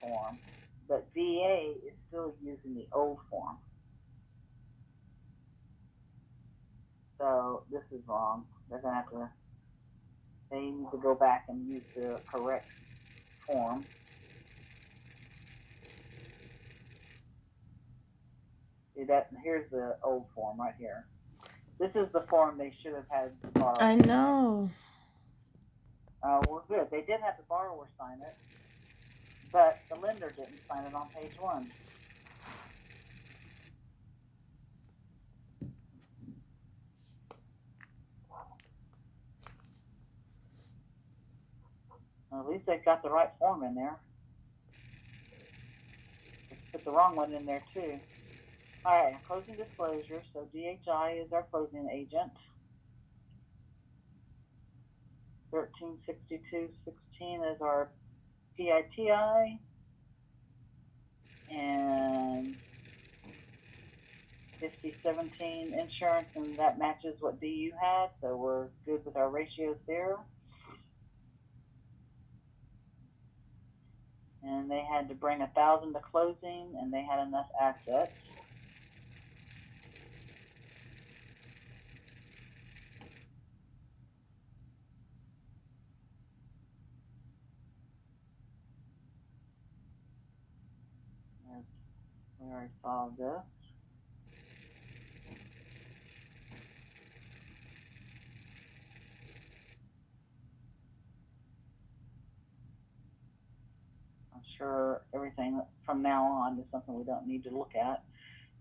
form, but VA is still using the old form. So this is wrong. They need to go back and use the correct form. See that? Here's the old form right here. This is the form they should have had the borrower. I know. Well, good. They did have the borrower sign it, but the lender didn't sign it on page 1. Well, at least they got the right form in there. They put the wrong one in there too. All right, closing disclosure. So DHI is our closing agent. 1362.16 is our PITI, and 5017 insurance, and that matches what DU had, so we're good with our ratios there. And they had to bring 1,000 to closing, and they had enough assets. We already saw this. I'm sure everything from now on is something we don't need to look at,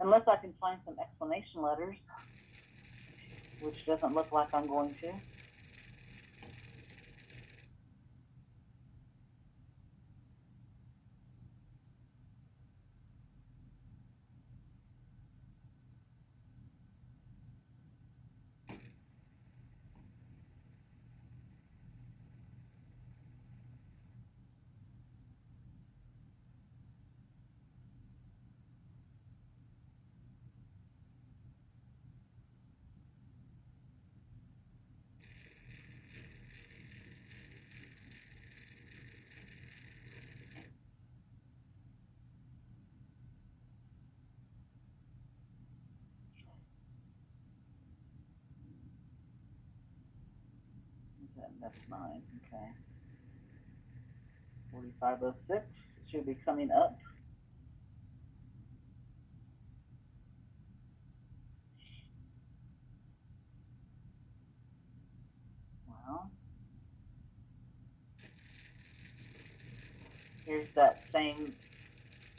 unless I can find some explanation letters, which doesn't look like I'm going to. That's 9, okay. 4506 should be coming up. Well, here's that same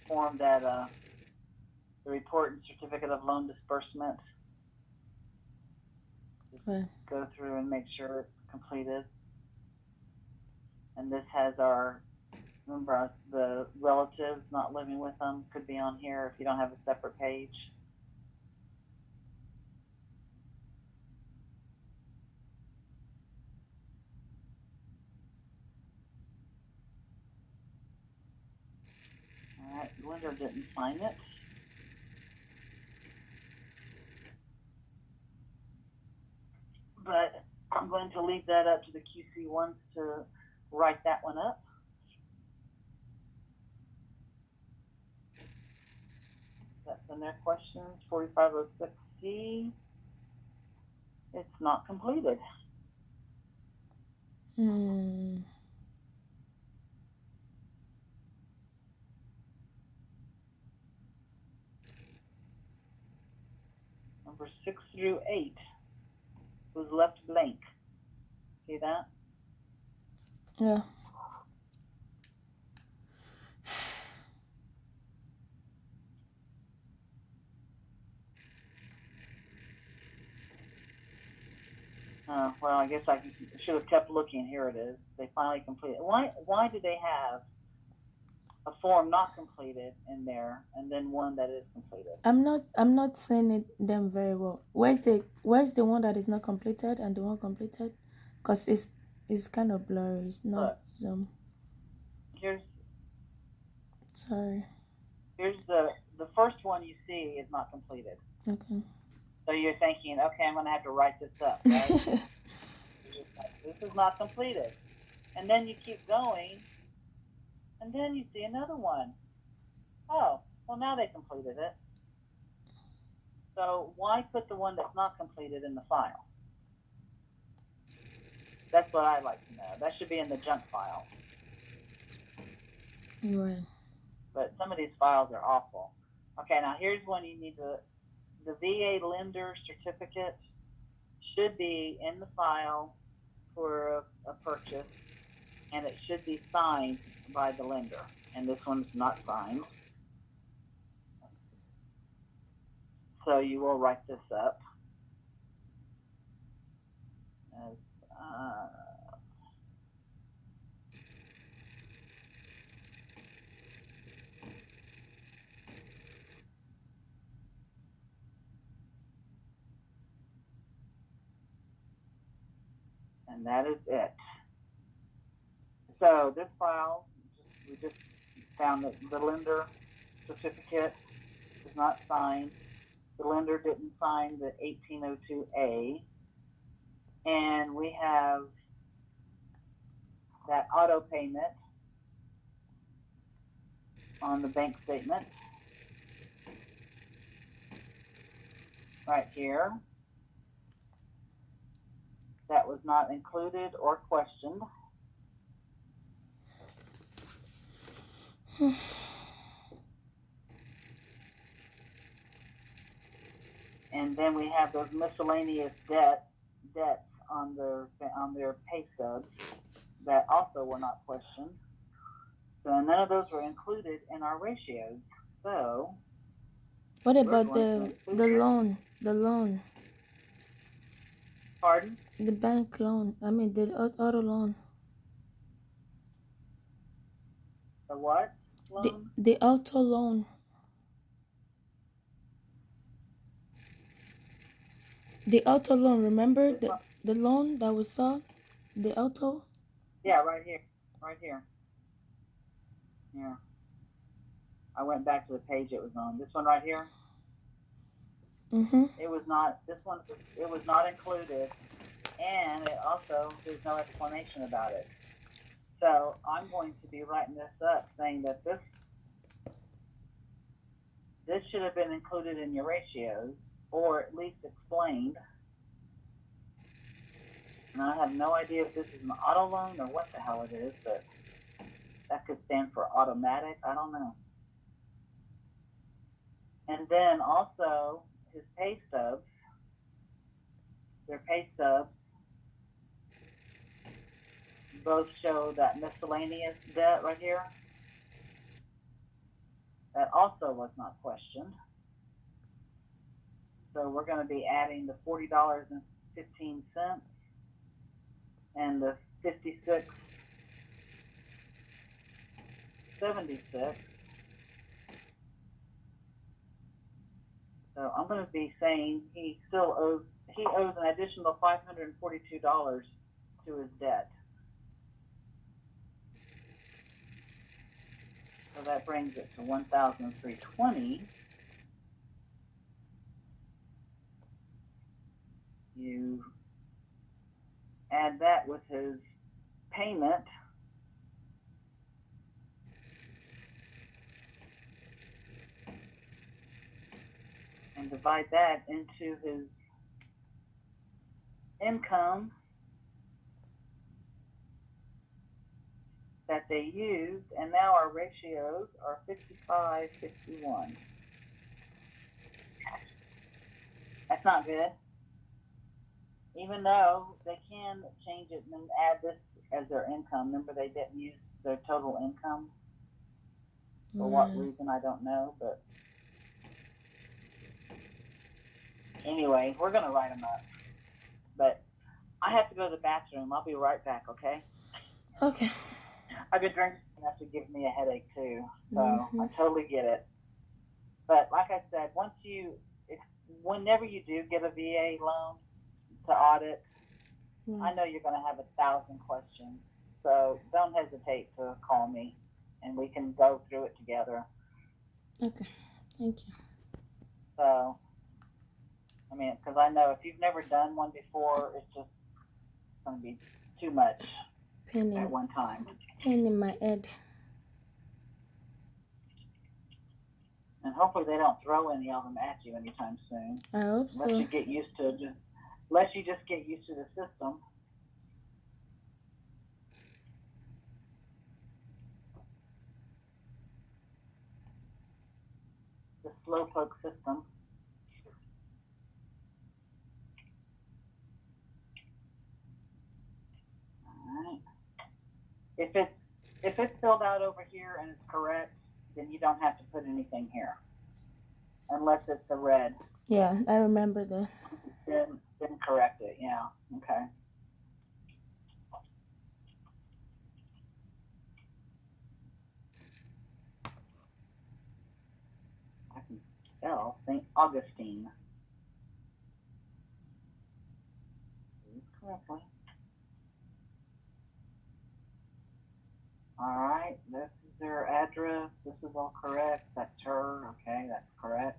form that the report and certificate of loan disbursement. Just go through and make sure it's completed. And this has our, remember, the relatives not living with them could be on here if you don't have a separate page. All right, the lender didn't sign it. But I'm going to leave that up to the QC ones to write that one up. That's in their questions. 4506C. It's not completed. Hmm. Number 6 through 8 was left blank. See that? Yeah. Well, I guess I should have kept looking. Here it is. They finally completed. Why do they have a form not completed in there and then one that is completed? I'm not seeing them very well. Where's the one that is not completed and the one completed? Because it's kind of blurry. It's not zoom. Sorry. Here's the first one you see is not completed. Okay. So you're thinking, okay, I'm going to have to write this up, right? This is not completed. And then you keep going, And then you see another one. Oh, well, now they completed it. So why put the one that's not completed in the file? That's what I'd like to know. That should be in the junk file. Right. But some of these files are awful. Okay, now here's one you need to, the VA lender certificate should be in the file for a purchase, and it should be signed by the lender. And this one's not signed. So you will write this up as, and that is it. So this file, we just found that the lender certificate is not signed. The lender didn't sign the 1802A. And we have that auto payment on the bank statement right here. That was not included or questioned. And then we have those miscellaneous debts on their pay stubs that also were not questioned. So none of those were included in our ratios. So What we're about going to the include. loan? The loan. Pardon? The bank loan. I mean the auto loan. The what loan? The auto loan. The auto loan. Remember the loan that we saw? The auto. Yeah, right here. Right here. Yeah. I went back to the page it was on. This one right here. Mhm. It was not. This one. It was not included, and it also there's no explanation about it. So I'm going to be writing this up, saying that this should have been included in your ratios, or at least explained. And I have no idea if this is an auto loan or what the hell it is, but that could stand for automatic. I don't know. And then also his pay stubs. Their pay stubs both show that miscellaneous debt right here. That also was not questioned. So we're going to be adding the $40.15 and the $56.76. So I'm going to be saying he owes an additional $542 to his debt. So that brings it to $1,320. You add that with his payment, and divide that into his income that they used, and now our ratios are 55-51. That's not good. Even though they can change it and add this as their income. Remember, they didn't use their total income. For what reason, I don't know. But anyway, we're going to write them up. But I have to go to the bathroom. I'll be right back, okay? Okay. I've been drinking enough to give me a headache, too. So I totally get it. But like I said, whenever you do get a VA loan to audit, I know you're going to have 1,000 questions. So don't hesitate to call me, and we can go through it together. Okay. Thank you. So, I mean, because I know if you've never done one before, it's just going to be too much at one time. Pain in my head. hopefully they don't throw any of them at you anytime soon. I hope Let so. you get used to it. Let you just get used to the system. The slowpoke system. All right. If it's filled out over here and it's correct, then you don't have to put anything here, unless it's the red. Yeah, I remember that. Then correct it. Yeah. Okay. I can spell St. Augustine. Correctly. All right, this is their address. This is all correct. That's her. Okay, that's correct.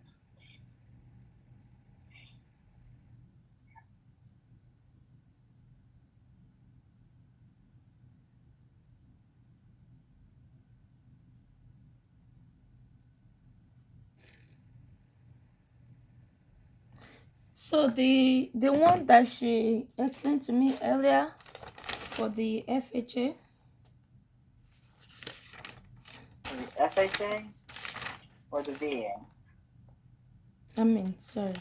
So the one that she explained to me earlier for the FHA. The FHA or the VA? I mean, sorry.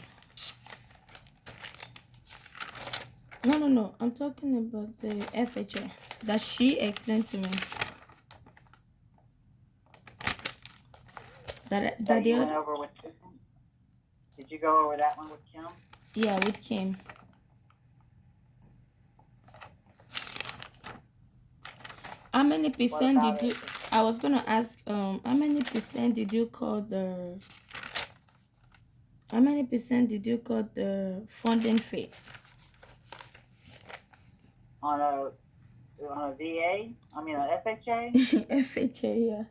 No. I'm talking about the FHA that she explained to me. That you the went over with Kim? Did you go over that one with Kim? yeah, with Kim. How many percent did you? I was gonna ask. How many percent did you call the? How many percent did you call the funding fee? On a VA? I mean, an FHA? FHA, yeah.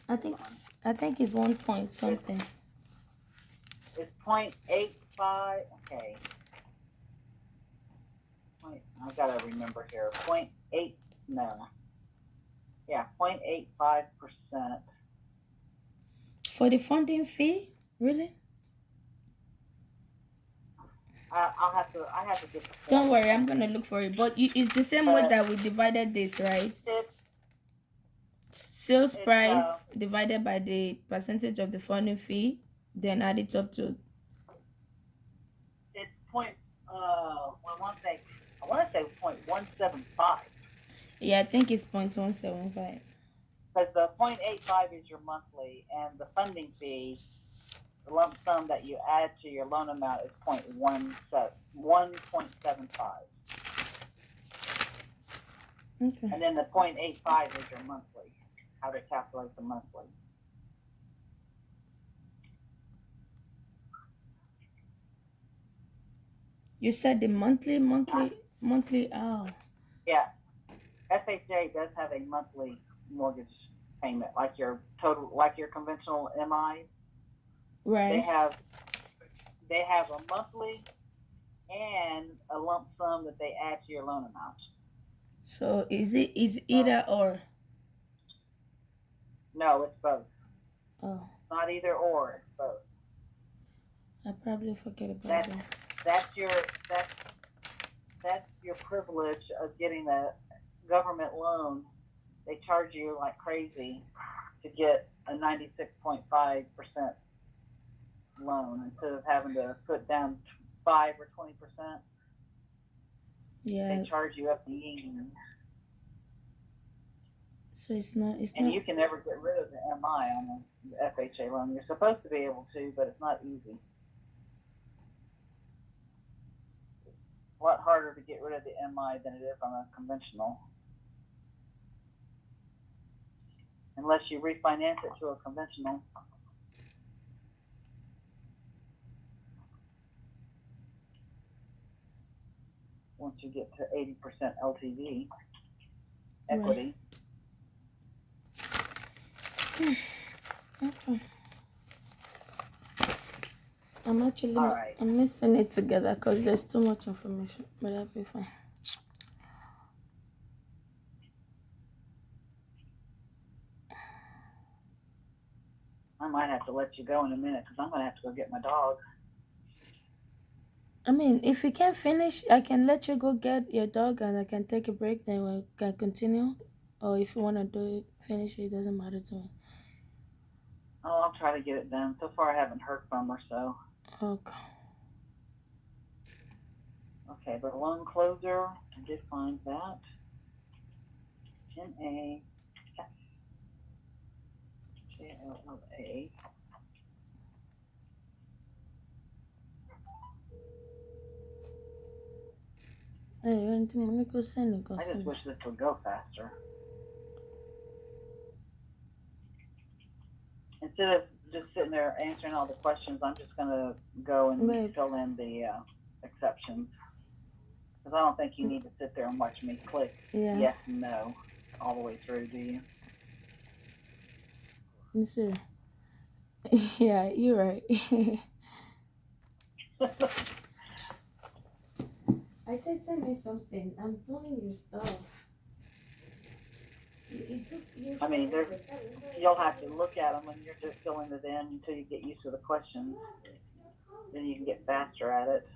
Okay. I think it's 1 point something. It's 0.85. Okay. I gotta remember here. 0.8. No. Yeah, 0.85%. For the funding fee, really? I have to get the form. Don't worry, I'm gonna look for it. But it's the same way that we divided this, right? Sales price divided by the percentage of the funding fee, then add it up to. It's I want to say 0.175. Yeah, I think it's 0.175. Because the 0.85 is your monthly, and the funding fee, the lump sum that you add to your loan amount is 1.75. Okay. And then the 0.85 is your monthly, how to calculate the monthly. You said the monthly. Oh. Yeah, FHA does have a monthly mortgage payment, like your conventional MI. Right. They have a monthly and a lump sum that they add to your loan amount. So is either or? No, it's both. Oh. Not either or, it's both. I probably forget about that. That's your privilege of getting a government loan. They charge you like crazy to get a 96.5% loan instead of having to put down 5 or 20%. Yeah. They charge you up the evening. So it's not. And you can never get rid of the MI on the FHA loan. You're supposed to be able to, but it's not easy. A lot harder to get rid of the MI than it is on a conventional. Unless you refinance it to a conventional. Once you get to 80% LTV equity. Right. Okay. I'm mixing it together because there's too much information, but that'll be fine. I might have to let you go in a minute because I'm gonna have to go get my dog. I mean, if you can't finish, I can let you go get your dog and I can take a break, then we can continue. Or if you want to do it, finish it, doesn't matter to me. Oh, I'll try to get it done. So far, I haven't heard from her. So Okay. okay, the loan closer. I did find that. NA JLLA. Hey, anything Monica send it, go I just send it. wish this would go faster. Instead of just sitting there answering all the questions, I'm just gonna go and Babe, fill in the exceptions. Because I don't think you need to sit there and watch me click yeah, yes and no all the way through, do you? Mister. Yeah, you're right. I said, send me something. I'm doing your stuff. It took you I mean, forever. you'll have to look at them when you're just filling it in until you get used to the questions. Then you can get faster at it.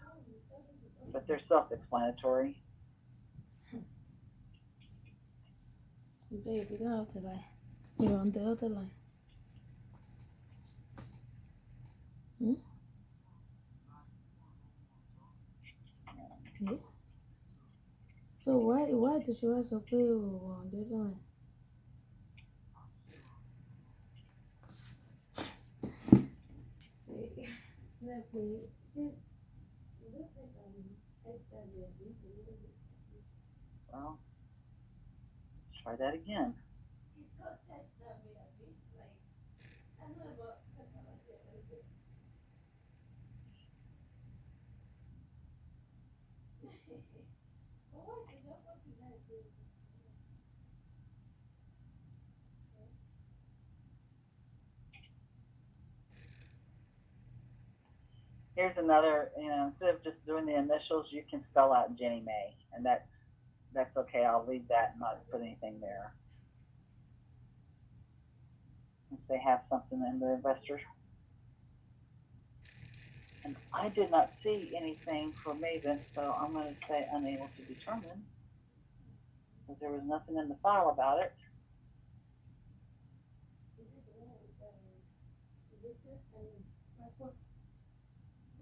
But they're self-explanatory. Babe, you don't have to lie. You're on the other line. Hmm? Yeah. So why did you ask to play on the other line? See, let me. Well, try that again. Here's another, instead of just doing the initials, you can spell out Jenny Mae, and that's okay. I'll leave that and not put anything there. If they have something in the investors. And I did not see anything for Maven, so I'm going to say unable to determine because there was nothing in the file about it.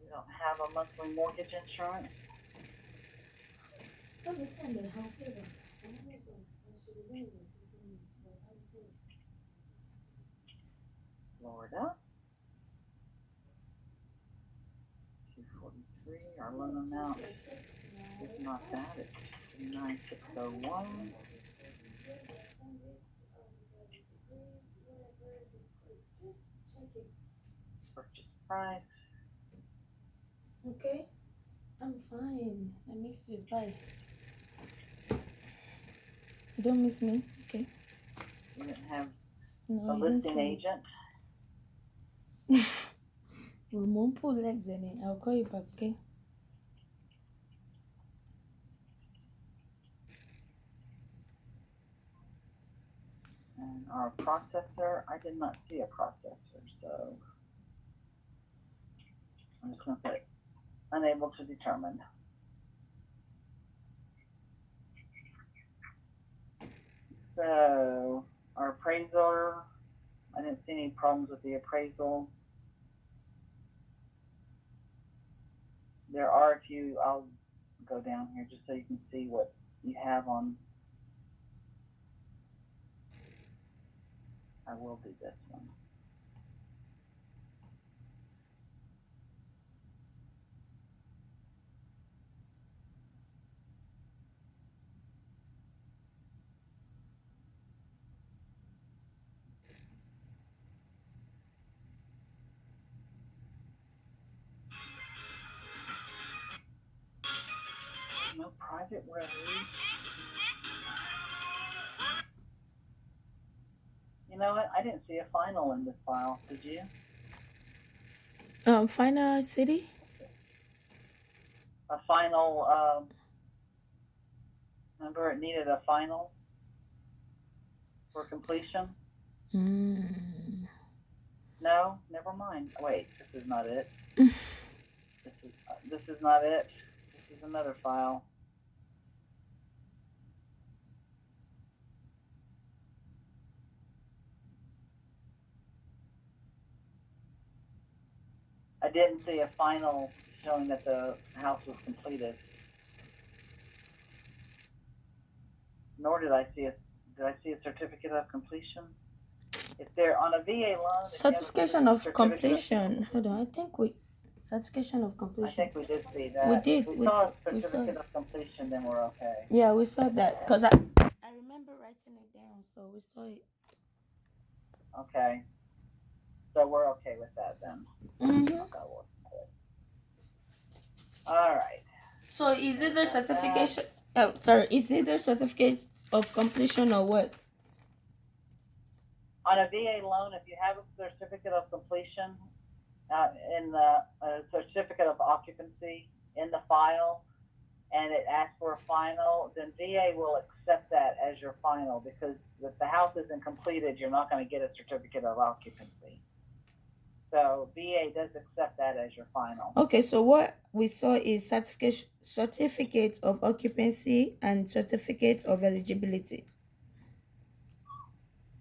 We don't have a monthly mortgage insurance. Florida. 243. Our loan amount is not that. It's 29601. Purchase price. Okay, I'm fine. I miss you. Bye. You don't miss me? Okay. You didn't have No, a you didn't listing say agent. it. We won't pull legs in it. I'll call you back, okay? And our processor, I did not see a processor, so I'm just going to put unable to determine. So our appraiser, I didn't see any problems with the appraisal. There are a few, I'll go down here just so you can see what you have on. I will do this one. No private road. You know what? I didn't see a final in this file. Did you? Final city? A final, remember it needed a final for completion? Mm. No, never mind. Wait, this is not it. This is not it. This is another file. I didn't see a final showing that the house was completed. Nor did I see a certificate of completion. If they're on a VA loan, Certification of completion. Hold on, I think we certification of I completion. think we did see that. We did. If we We saw a we saw certificate it. of completion, then we're okay. Yeah, we saw that because I remember writing it down, so we saw it. Okay. So we're okay with that then. Mm-hmm. All right. So is it the certification? Oh, sorry. Is it the certificate of completion or what? On a VA loan, if you have a certificate of completion in the certificate of occupancy in the file, and it asks for a final, then VA will accept that as your final, because if the house isn't completed, you're not going to get a certificate of occupancy. So VA does accept that as your final. Okay, so what we saw is certificate of occupancy and certificate of eligibility.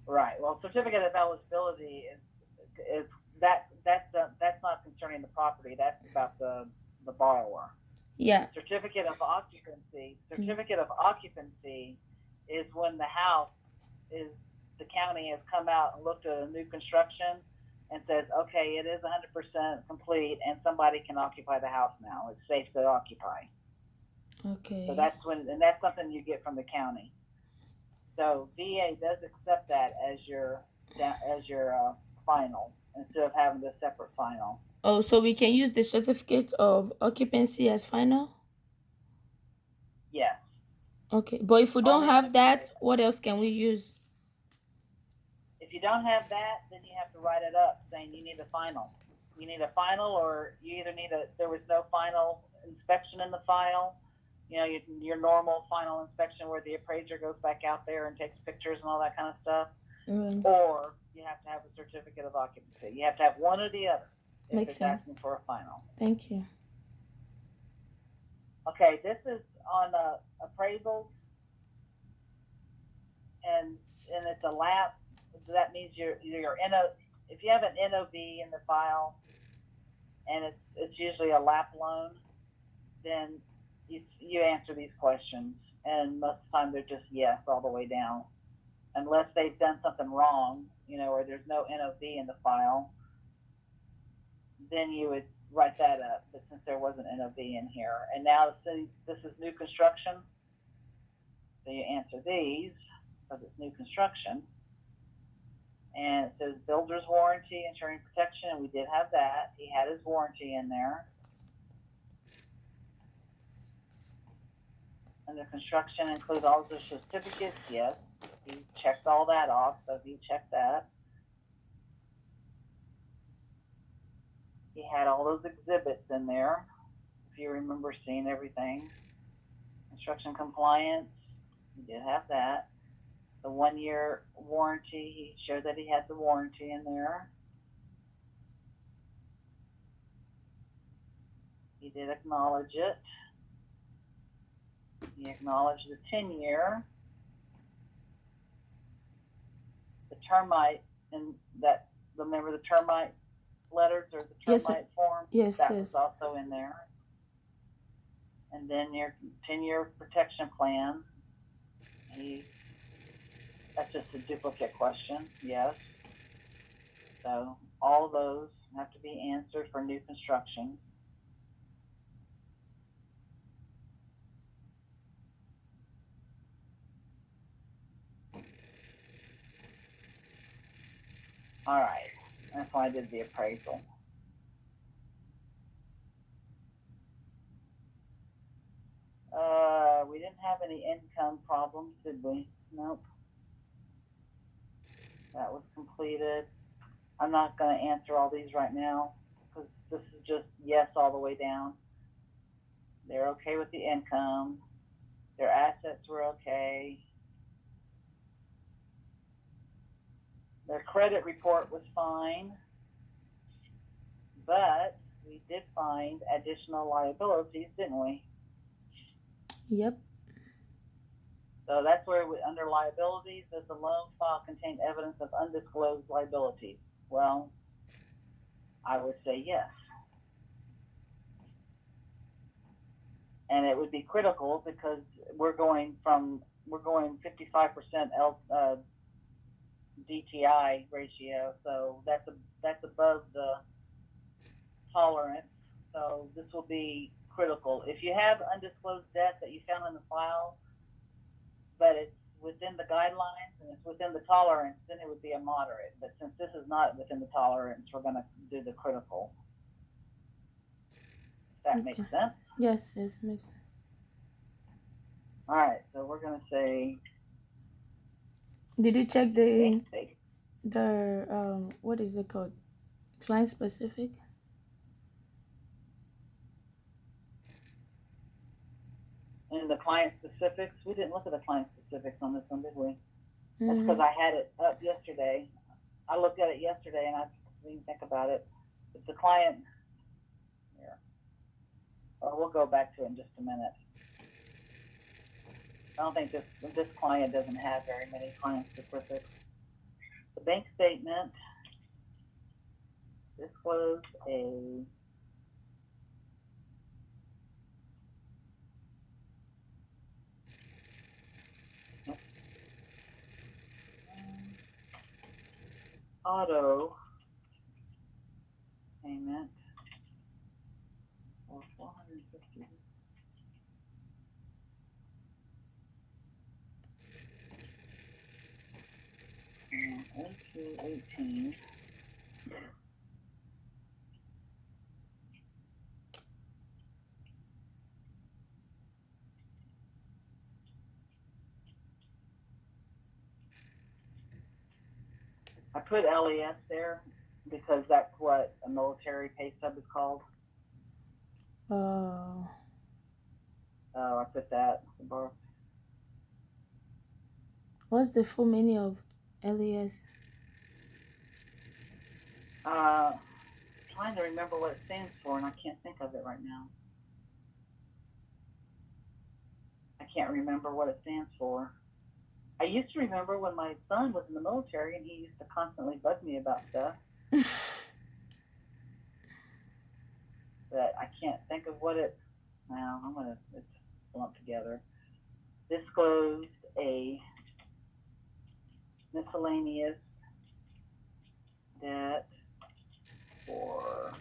Right. Well, certificate of eligibility is that's not concerning the property. That's about the borrower. Yeah. Certificate of occupancy is when the house is, the county has come out and looked at a new construction and says, okay, it is 100% complete and somebody can occupy the house now. It's safe to occupy. Okay. So that's that's something you get from the county. So VA does accept that as your final instead of having the separate final. Oh, so we can use the certificate of occupancy as final? Yes. Okay, but if we don't have that, what else can we use? If you don't have that, then you have to write it up saying you need a final. You need a final, or you either need there was no final inspection in the file, you know, your normal final inspection where the appraiser goes back out there and takes pictures and all that kind of stuff, or you have to have a certificate of occupancy. You have to have one or the other if Makes it's sense. asking for a final. Thank you. Okay, this is on appraisals, and it's a lap. That means you're if you have an NOV in the file, and it's usually a lap loan, then you answer these questions, and most of the time they're just yes all the way down, unless they've done something wrong, you know, or there's no NOV in the file, then you would write that up. But since there was an NOV in here, and now this is new construction, so you answer these because it's new construction. And it says builder's warranty, ensuring protection, and we did have that. He had his warranty in there. And the construction includes all the certificates, yes. He checked all that off, so he checked that. He had all those exhibits in there, if you remember seeing everything. Construction compliance, he did have that. The 1 year warranty, he showed that he had the warranty in there. He did acknowledge it. He acknowledged the 10-year. The termite, and that, remember the termite letters or the termite form? Yes, that was also in there. And then your 10-year protection plan. That's just a duplicate question, yes. So all those have to be answered for new construction. All right, that's why I did the appraisal. We didn't have any income problems, did we? Nope. That was completed. I'm not going to answer all these right now because this is just yes all the way down. They're okay with the income. Their assets were okay. Their credit report was fine. but we did find additional liabilities, didn't we? Yep. So that's where under liabilities, does the loan file contain evidence of undisclosed liabilities? Well, I would say yes. And it would be critical because we're going 55% DTI ratio, so that's above the tolerance. So this will be critical. If you have undisclosed debt that you found in the file, but it's within the guidelines and it's within the tolerance, then it would be a moderate. But since this is not within the tolerance, we're going to do the critical. If that makes sense? Yes, it makes sense. All right, so we're going to say Did you check bank state. the what is it called? Client specific? In the client specifics, we didn't look at the client specifics on this one, did we? That's Mm-hmm. because I had it up yesterday. I looked at it yesterday and I didn't think about it. It's the client here. Well, we'll go back to it in just a minute. I don't think this client doesn't have very many client specifics. The bank statement disclosed a auto payment for $450. 18. I put LES there because that's what a military pay stub is called. Uh, Oh, I put that. what's the full meaning of LES? Trying to remember what it stands for, and I can't think of it right now. I can't remember what it stands for. I used to remember when my son was in the military, and he used to constantly bug me about stuff. But I can't think of what it. Now it's lumped together. Disclosed a miscellaneous debt for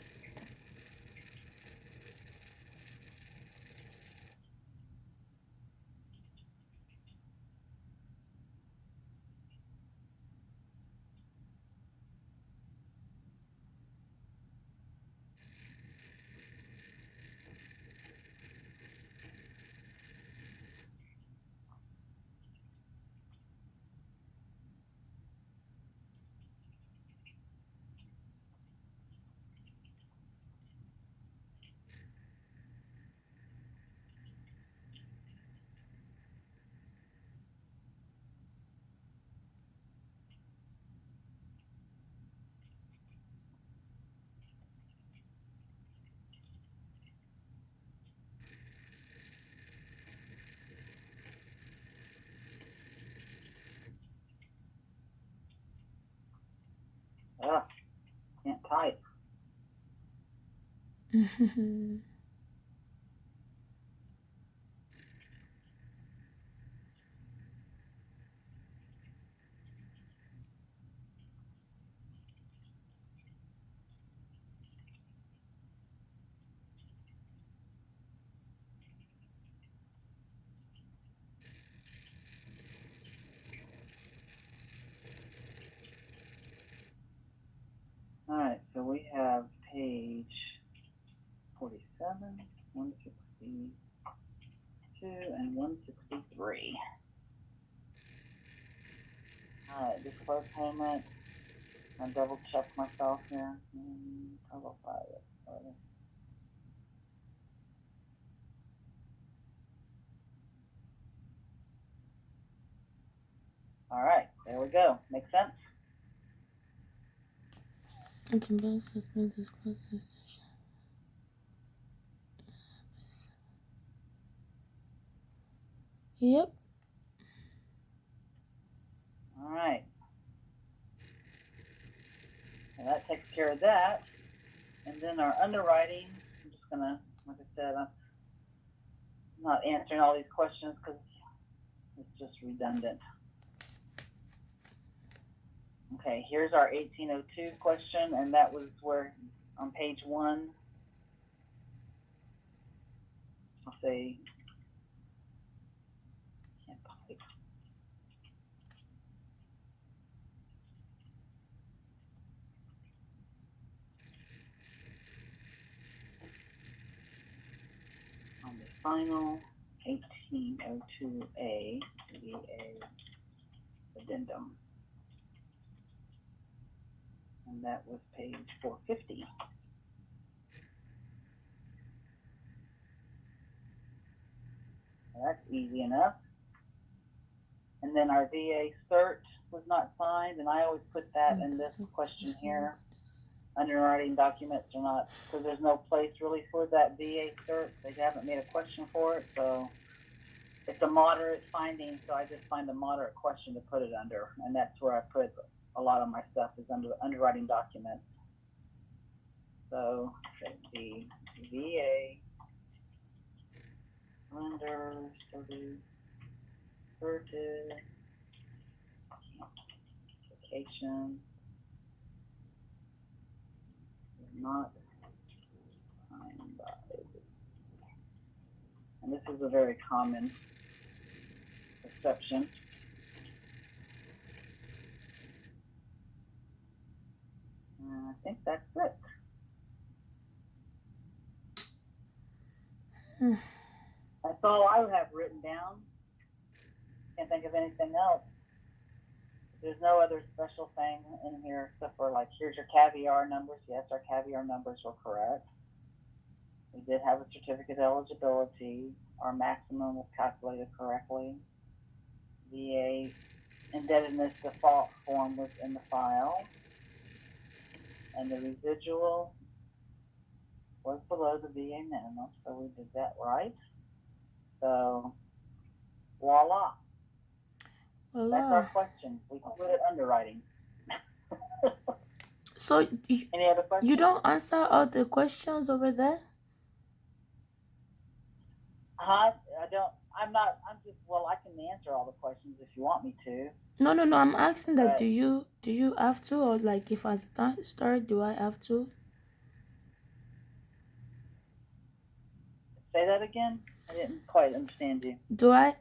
can't type. All right, so we have page 47, 162, and 163. All right, disclosed payment. I double check myself here. Total 5. All right, there we go. Make sense? Okay, bank statement disclosed in section. Yep. All right. So that takes care of that. And then our underwriting, I'm just gonna, like I said, I'm not answering all these questions because it's just redundant. Okay, here's our 1802 question, and that was where on page 1, I'll say, on the final 1802A VA addendum. And that was page 450. That's easy enough. And then our VA cert was not signed, and I always put that in this question here. Underwriting documents are not, because there's no place really for that VA cert. They haven't made a question for it, so it's a moderate finding, so I just find a moderate question to put it under, and that's where I put a lot of my stuff is under underwriting documents. So the VA lender certification is not signed by, and this is a very common exception. And I think that's it. That's all I have written down. Can't think of anything else. There's no other special thing in here except for like, here's your caviar numbers. Yes, our caviar numbers were correct. We did have a certificate of eligibility. Our maximum was calculated correctly. VA indebtedness default form was in the file. And the residual was below the VA minimum, so we did that right. So, voila. That's our question. We concluded underwriting. So Any other questions? you don't answer all the questions over there? I don't. I'm just. Well, I can answer all the questions if you want me to. No. I'm asking that. But Do you have to, or like if I start, do I have to? say that again. I didn't quite understand you. Do I